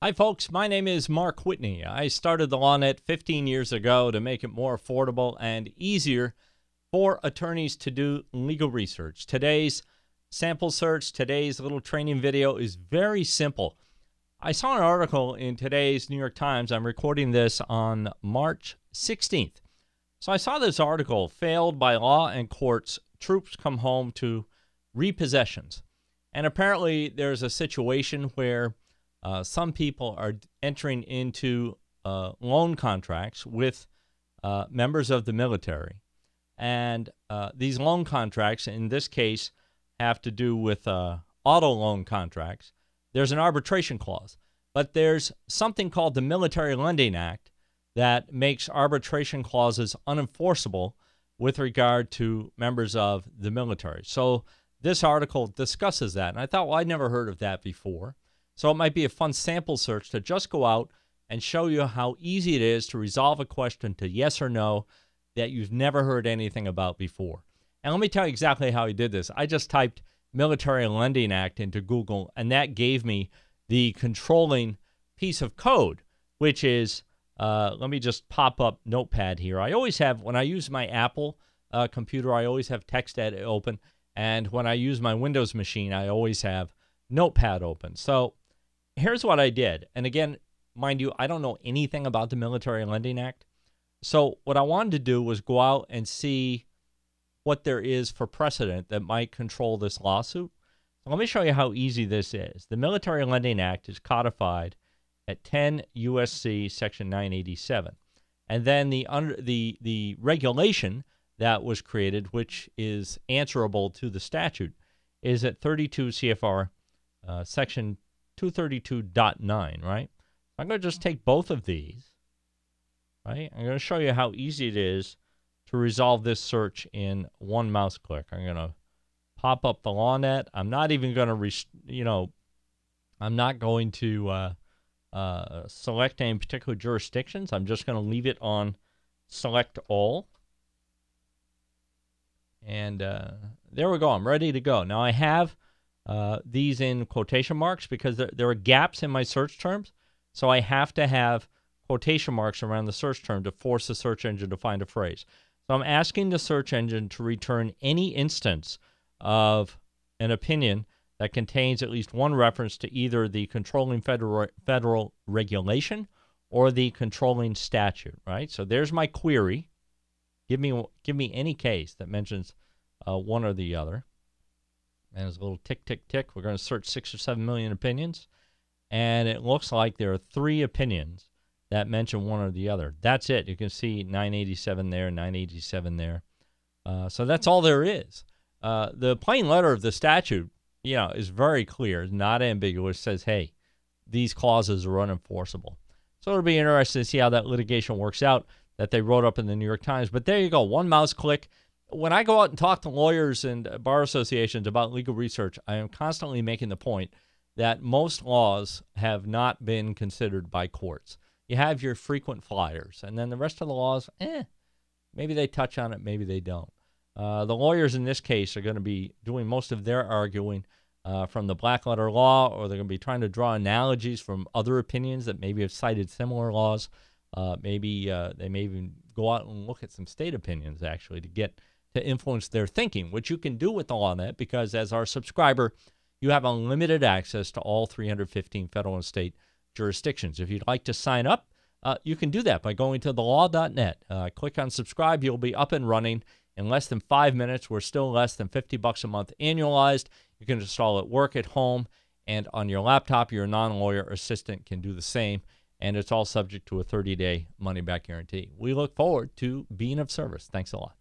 Hi, folks. My name is Mark Whitney. I started TheLawNet 15 years ago to make it more affordable and easier for attorneys to do legal research. Today's sample search, today's little training video is very simple. I saw an article in today's New York Times. I'm recording this on March 16th. So I saw this article, Failed by Law and Courts, Troops Come Home to Repossessions. And apparently there's a situation where some people are entering into loan contracts with members of the military. And these loan contracts, in this case, have to do with auto loan contracts. There's an arbitration clause. But there's something called the Military Lending Act that makes arbitration clauses unenforceable with regard to members of the military. So this article discusses that. And I thought, well, I'd never heard of that before. So it might be a fun sample search to just go out and show you how easy it is to resolve a question to yes or no that you've never heard anything about before. And let me tell you exactly how I did this. I just typed Military Lending Act into Google, and that gave me the controlling piece of code, which is, let me just pop up Notepad here. I always have, when I use my Apple computer, I always have TextEdit open. And when I use my Windows machine, I always have Notepad open. So here's what I did. And again, mind you, I don't know anything about the Military Lending Act. So what I wanted to do was go out and see what there is for precedent that might control this lawsuit. So let me show you how easy this is. The Military Lending Act is codified at 10 U.S.C. Section 987. And then the regulation that was created, which is answerable to the statute, is at 32 CFR Section 232.9, right? I'm going to just take both of these, right? I'm going to show you how easy it is to resolve this search in one mouse click. I'm going to pop up TheLawNet. I'm not even going to, I'm not going to select any particular jurisdictions. I'm just going to leave it on select all. And there we go. I'm ready to go. Now I have these in quotation marks because there are gaps in my search terms. So I have to have quotation marks around the search term to force the search engine to find a phrase. So I'm asking the search engine to return any instance of an opinion that contains at least one reference to either the controlling federal regulation or the controlling statute, right? So there's my query. Give me any case that mentions one or the other. And there's a little tick, tick, tick. We're going to search 6 or 7 million opinions. And it looks like there are 3 opinions that mention one or the other. That's it. You can see 987 there, 987 there. So that's all there is. The plain letter of the statute, is very clear, not ambiguous. It says, hey, these clauses are unenforceable. So it'll be interesting to see how that litigation works out that they wrote up in the New York Times. But there you go, one mouse click. When I go out and talk to lawyers and bar associations about legal research, I am constantly making the point that most laws have not been considered by courts. You have your frequent flyers, and then the rest of the laws, maybe they touch on it, maybe they don't. The lawyers in this case are going to be doing most of their arguing from the black letter law, or they're going to be trying to draw analogies from other opinions that maybe have cited similar laws. Maybe they may even go out and look at some state opinions, actually, to influence their thinking, which you can do with TheLawNet because as our subscriber, you have unlimited access to all 315 federal and state jurisdictions. If you'd like to sign up, you can do that by going to thelaw.net. Click on subscribe. You'll be up and running in less than 5 minutes. We're still less than $50 a month annualized. You can install it work at home and on your laptop. Your non-lawyer assistant can do the same, and it's all subject to a 30-day money-back guarantee. We look forward to being of service. Thanks a lot.